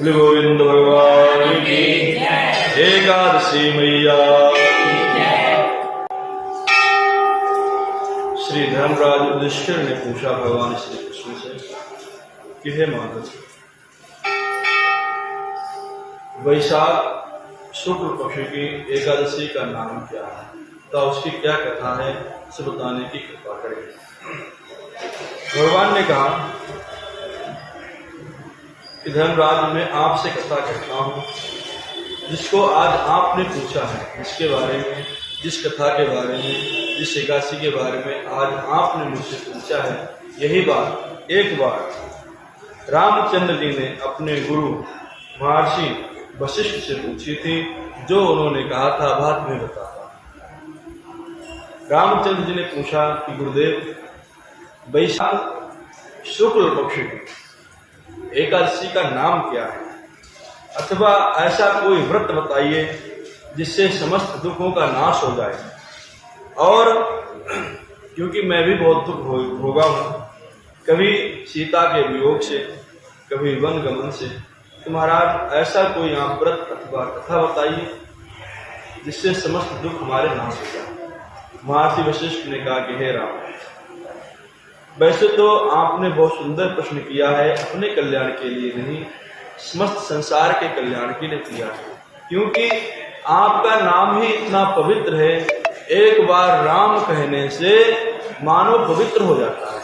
श्री गोविंद भगवान की एकादशी मैया। श्री धर्मराज युधिष्ठिर ने पूछा भगवान श्री कृष्ण से कि हे महाराज, वैशाख शुक्ल पक्ष की एकादशी का नाम क्या है, तो उसकी क्या कथा है, से बताने की कृपा करें। भगवान ने कहा कि धर्मराज, मैं आपसे कथा कहता हूँ जिसको आज आपने पूछा है, जिसके बारे में, जिस कथा के बारे में, जिस एकादशी के बारे में आज आपने मुझसे पूछा है। यही बात एक बार रामचंद्र जी ने अपने गुरु महर्षि वशिष्ठ से पूछी थी, जो उन्होंने कहा था बाद में बताता। रामचंद्र जी ने पूछा कि गुरुदेव, वैशाख शुक्ल पक्ष की एकादशी का नाम क्या है, अथवा ऐसा कोई व्रत बताइए जिससे समस्त दुखों का नाश हो जाए। और क्योंकि मैं भी बहुत दुख भोगा हूँ, कभी सीता के वियोग से, कभी वन गमन से, तो महाराज ऐसा कोई आप व्रत अथवा कथा बताइए जिससे समस्त दुख हमारे नाश हो जाए। महर्षि वशिष्ठ ने कहा कि हे राम, वैसे तो आपने बहुत सुंदर प्रश्न किया है, अपने कल्याण के लिए नहीं, समस्त संसार के कल्याण के लिए किया है। क्योंकि आपका नाम ही इतना पवित्र है, एक बार राम कहने से मानव पवित्र हो जाता है,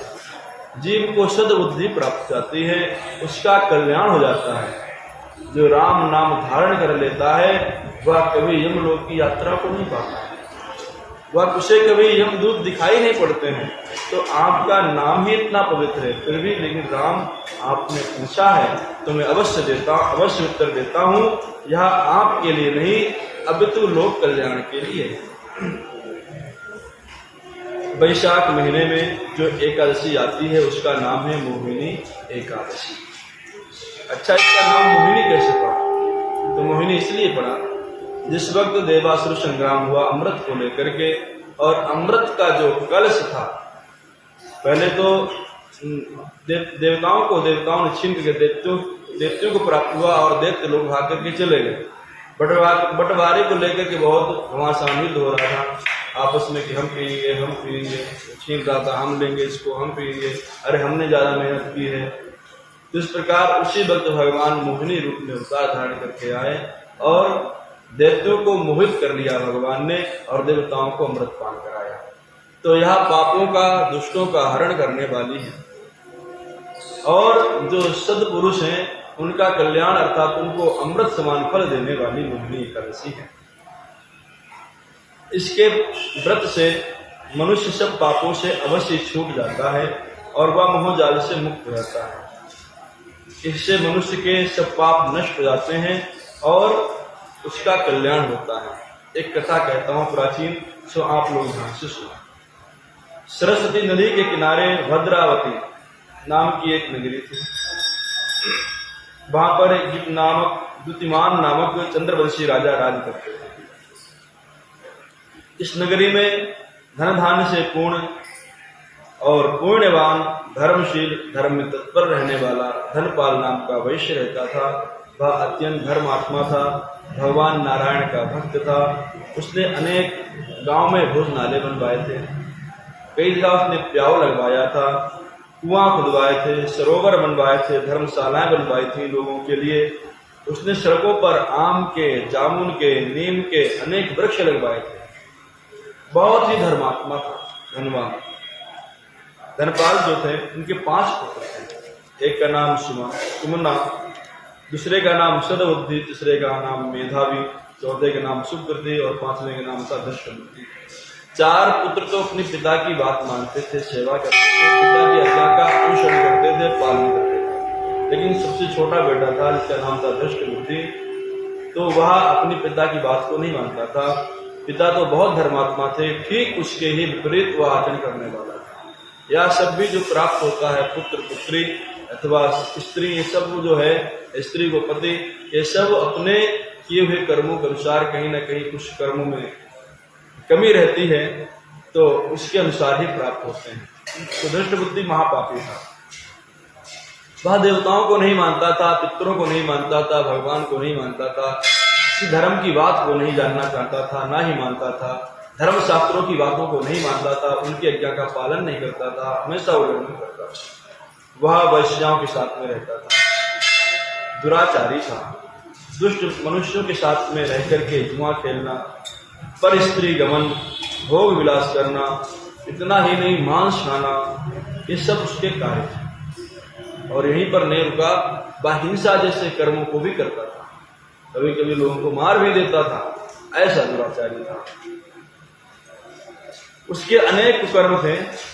जीव को सद्बुद्धि प्राप्त जाती है, उसका कल्याण हो जाता है। जो राम नाम धारण कर लेता है वह कभी यमलोक की यात्रा को नहीं पाता है, वह उसे कभी यमदूत दिखाई नहीं पड़ते हैं। तो आपका नाम ही इतना पवित्र है, फिर भी लेकिन राम आपने पूछा है तो मैं अवश्य उत्तर देता हूँ। यह आपके लिए नहीं, अपितु लोक कल्याण के लिए। वैशाख महीने में जो एकादशी आती है उसका नाम है मोहिनी एकादशी। अच्छा, इसका नाम मोहिनी कैसे पड़ा? तो मोहिनी इसलिए पड़ा, जिस वक्त देवासुर संग्राम हुआ अमृत को लेकर के, और अमृत का जो कलश था, पहले तो देवताओं ने छीन के दैत्यों को प्राप्त हुआ और दैत्य लोग भाग करके चले गए। बंटवारे को लेकर के बहुत घमासान युद्ध हो रहा था आपस में कि हम पिएंगे, छीन रहा था, हम लेंगे इसको, हम पिएंगे, अरे हमने ज्यादा मेहनत की है। तो इस प्रकार उसी वक्त भगवान मोहिनी रूप में अवतार धारण करके आए और दैत्यों को मोहित कर लिया भगवान ने, और देवताओं को अमृत पान कराया। तो यह पापों का, दुष्टों का हरण करने वाली है, और जो सद्पुरुष हैं उनका कल्याण अर्थात उनको अमृत समान फल देने वाली मोहिनी एकादशी है। इसके व्रत से मनुष्य सब पापों से अवश्य छूट जाता है और वह मोहजाल से मुक्त हो जाता है। इससे मनुष्य के सब पाप नष्ट हो जाते हैं और उसका कल्याण होता है। एक कथा कहता हूँ प्राचीन, सो आप लोग ध्यान से सुनो। सरस्वती नदी के किनारे भद्रावती नाम की एक नगरी थी। वहां पर एक द्युतिमान नामक चंद्रवंशी राजा राज करते थे। इस नगरी में धन धान्य से पूर्ण और पुण्यवान, धर्मशील, धर्म में तत्पर रहने वाला धनपाल नाम का वैश्य रहता था। वह अत्यंत धर्मात्मा था, भगवान नारायण का भक्त था। उसने अनेक गांव में भोजनालय बनवाए थे, कई जगह उसने प्याऊ लगवाया था, कुआं खुदवाए थे, सरोवर बनवाए थे, धर्मशालाएं बनवाई थी लोगों के लिए। उसने सड़कों पर आम के, जामुन के, नीम के अनेक वृक्ष लगवाए थे। बहुत ही धर्मात्मा था, धनवान। धनपाल जो थे उनके 5 पुत्र थे। एक का नाम सुमना, दूसरे का नाम सद्बुद्धि, तीसरे का नाम मेधावी, चौथे का नाम सुकृति और 5वें का नाम था दशरथी। 4 पुत्र तो अपने पिता की बात मानते थे, सेवा करते थे, पिता की आज्ञा का अनुसरण करते थे, पालन करते थे। लेकिन सबसे छोटा बेटा था जिसका नाम था दशरथी, तो वह अपने पिता की बात को नहीं मानता था। पिता तो बहुत धर्मात्मा थे, ठीक उसके ही विपरीत वह आचरण करने वाला था। यह सब भी जो प्राप्त होता है, पुत्र पुत्री अथवा स्त्री, ये सब जो है, स्त्री को पति, ये सब अपने किए हुए कर्मों के अनुसार कहीं न कहीं कुछ कर्मों में कमी रहती है, तो उसके अनुसार ही प्राप्त होते हैं। तो दृष्ट बुद्धि महापापी था। वह देवताओं को नहीं मानता था, पितरों को नहीं मानता था, भगवान को नहीं मानता था, किसी धर्म की बात को नहीं जानना चाहता था, ना ही मानता था, धर्म शास्त्रों की बातों को नहीं मानता था, उनकी आज्ञा का पालन नहीं करता था, हमेशा उल्लंघन करता था। वह वैश्याओं के साथ में रहता था, दुराचारी था, दुष्ट मनुष्यों के साथ में रह करके जुआ खेलना, पर स्त्री गमन, भोग विलास करना, इतना ही नहीं मांस खाना, ये सब उसके कार्य थे। और यहीं पर नहीं रुका, वह हिंसा जैसे कर्मों को भी करता था, कभी कभी लोगों को मार भी देता था, ऐसा दुराचारी था। उसके अनेक कुकर्म थे,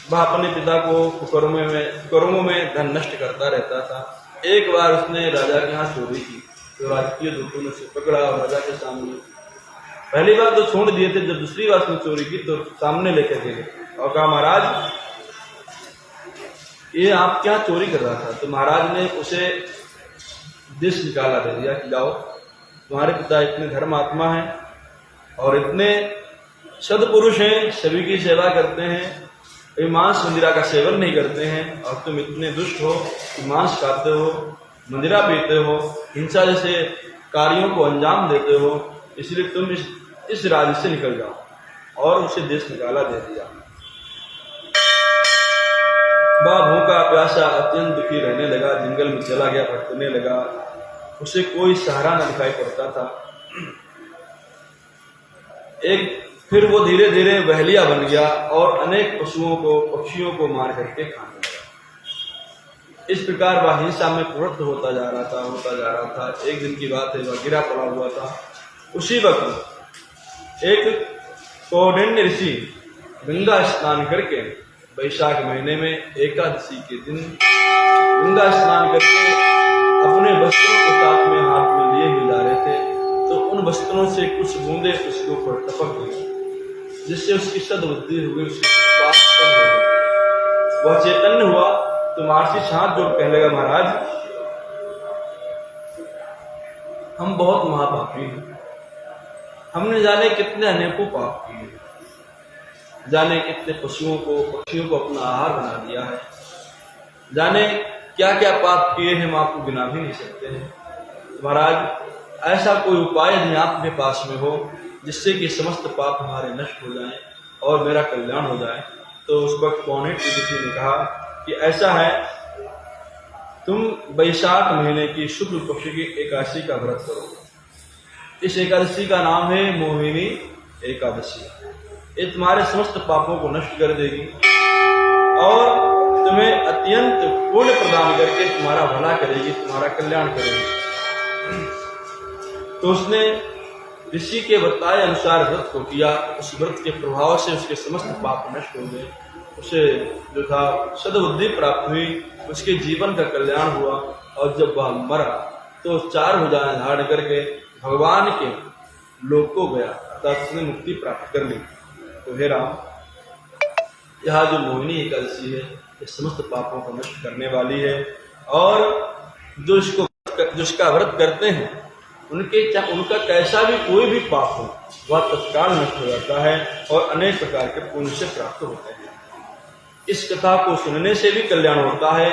वह अपने पिता को कुकर्मों में धन नष्ट करता रहता था। एक बार उसने राजा के यहाँ चोरी की, तो राजकीय दूतों ने उसे पकड़ा और राजा के सामने, पहली बार तो छोड़ दिए थे, जब दूसरी बार उसने चोरी की तो सामने लेकर गए और कहा, महाराज ये आप क्या चोरी कर रहा था? तो महाराज ने उसे देश निकाला दे दिया कि जाओ, तुम्हारे पिता इतने धर्मात्मा हैं और इतने सदपुरुष हैं, सभी की सेवा करते हैं, मांस मंदिरा का सेवन नहीं करते हैं, और तुम इतने दुष्ट हो कि मांस खाते हो, मंदिरा पीते हो, हिंसा जैसे कार्यों को अंजाम देते हो, इसलिए तुम इस राज्य से निकल जाओ। और उसे देश निकाला दे दिया। वह भूखा प्यासा अत्यंत दुखी रहने लगा, जंगल में चला गया, भटकने लगा, उसे कोई सहारा न दिखाई पड़ता था। फिर वो धीरे धीरे बहलिया बन गया और अनेक पशुओं को, पक्षियों को मार करके खाने लगा। इस प्रकार वह हिंसा में प्रवृत्त होता जा रहा था। एक दिन की बात है, वह गिरा पड़ा हुआ था। उसी वक्त एक कौंडिन्य ऋषि गंगा स्नान करके, वैशाख महीने में एकादशी के दिन गंगा स्नान करके अपने वस्त्रों को साथ में हाथ में लिए हुए जा रहे थे, तो उन वस्त्रों से कुछ बूंदे उसके ऊपर टपक गई, जिससे उसकी सद्बुद्धि हो गई, उसकी बात कम हो गई। वह चैतन्य हुआ तो महर्षि से हाथ जोड़ कहने लगा, महाराज हम बहुत महापापी हैं, हमने जाने कितने अनेकों पाप किए, जाने कितने पशुओं को, पक्षियों को अपना आहार बना दिया है, जाने क्या क्या पाप किए हैं, हम आपको गिना भी नहीं सकते हैं। महाराज ऐसा कोई उपाय यदि आपके पास में हो जिससे कि समस्त पाप हमारे नष्ट हो जाएं और मेरा कल्याण हो जाए। तो उस वक्त कौंडिन्य ऋषि ने कहा कि ऐसा है, तुम वैशाख महीने की शुक्ल पक्ष की एकादशी का व्रत करो। इस एकादशी का नाम है मोहिनी एकादशी। ये तुम्हारे समस्त पापों को नष्ट कर देगी और तुम्हें अत्यंत पुण्य प्रदान करके तुम्हारा भला करेगी, तुम्हारा कल्याण करेगी। तो उसने ऋषि के बताए अनुसार व्रत को किया। उस व्रत के प्रभाव से उसके समस्त पाप नष्ट हो गए, उसे जो था सद्बुद्धि प्राप्त हुई, उसके जीवन का कल्याण हुआ। और जब वह मरा तो 4 भुजाएं धारण करके भगवान के लोक को गया, अर्थात उसने मुक्ति प्राप्त कर ली। तो हे राम, यह जो मोहिनी एकादशी है ये समस्त पापों को नष्ट करने वाली है, और जो इसका व्रत करते हैं उनका कैसा भी कोई भी पाप हो वह तत्काल नष्ट हो जाता है और अनेक प्रकार के पुण्य से प्राप्त होते हैं। इस कथा को सुनने से भी कल्याण होता है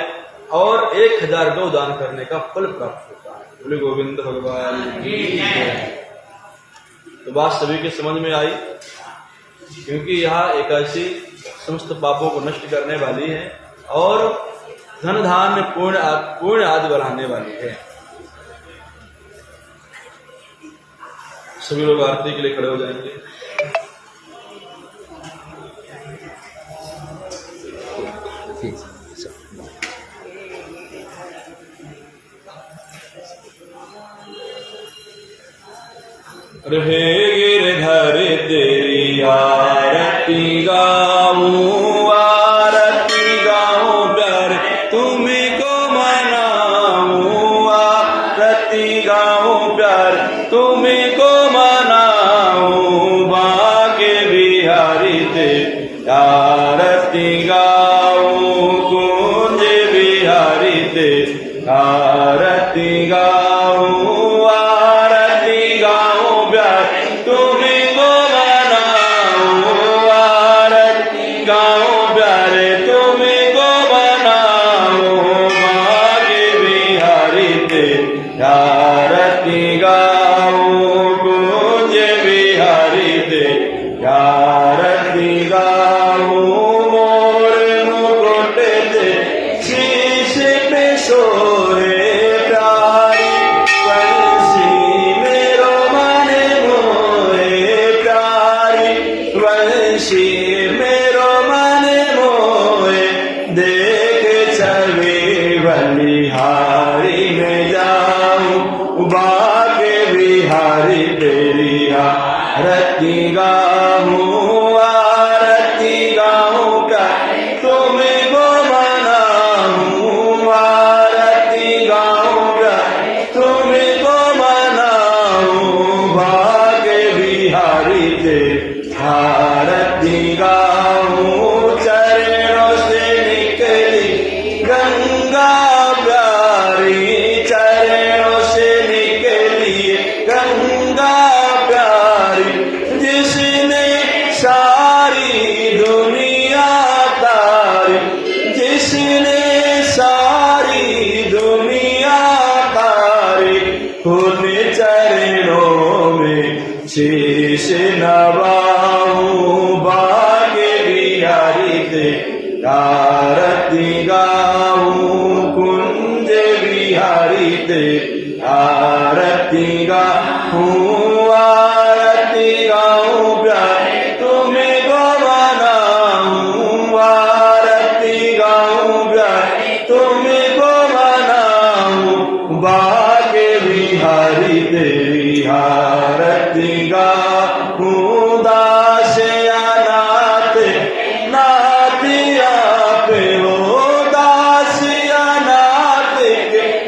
और 1000 गौ दान करने का फल प्राप्त होता है। बोले गोविंद भगवान की जय। तो बात सभी के समझ में आई, क्योंकि यह एकादशी समस्त पापों को नष्ट करने वाली है और धन धान्य पुण्य आदि बढ़ाने वाली है। सभी लोग आरती के लिए खड़े हो जाएंगे। रहे गिरधर तेरी आरती गाऊं, आरती गाऊं प्यार तुम्हीं को मनाऊं, आरती गाऊं प्यार तुम्हीं को मनाऊं, बाके बिहारी तेरी आरती गाऊं, कुंज बिहारी तेरी आरती गाऊं, बिहारी में जाऊं, बाके बिहारी तेरी आरती गाऊं, आरती गाऊं का तुमको मनाऊं, आरती गाऊं का तुमको मनाऊं, बाके बिहारी तेरी आरती गाऊं। चरणों से निकली गंगा प्यारी, चरणों से निकली गंगा प्यारी, जिसने सारी दुनिया तारी, जिसने सारी दुनिया तारी, उन चरणों में शीश नवाऊं, बाके बिहारी तेरी आरती गाऊं, कुंज बिहारी तेरी आरती गाऊं, आरती गाऊं प्यारे तुमको मनाऊं, आरती गाऊं प्यारे तुमको मनाऊं, बाके बिहारी तेरी आरती गाऊं। दास अनाथ नाथ आप हो, दास अनाथ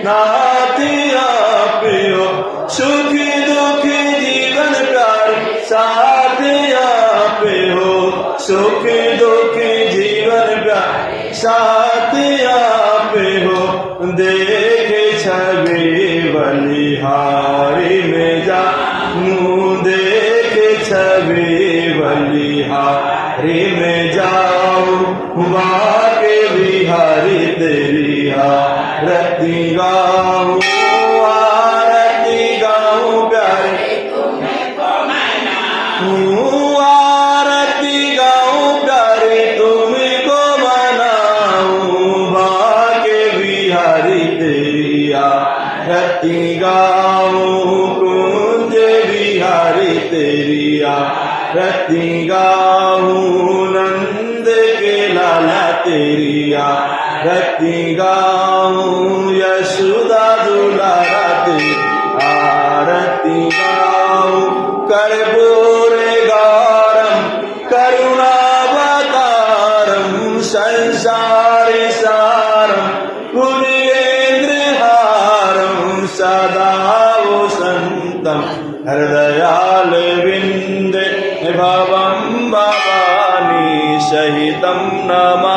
नाथ आप हो, सुख दुख जीवन प्यार साथ आप हो, सुख दुख जीवन प्यार साथ आप हो। देख छवि बलिहारी में जाऊं, देख छवि बलिहारी में जाऊं, बाके बिहारी तेरी आरती गाऊं, आरती गाऊं प्यारे तुमको मनाऊं, आरती गाऊं प्यारे तुमको मनाऊं, बाके बिहारी तेरी आरती गाऊं, कुंज बिहारी तेरी आरती गाऊं, नंद के लाला तेरी आरती गाऊं, यशोदा दुलारा तेरी आरती गाऊं, कर्पूर गौरम करुणावतारम, संसार सारम भुजगेंद्र हारम, सदा वसंतम हृदयाल विंदे भवम भवानी सहितम नमा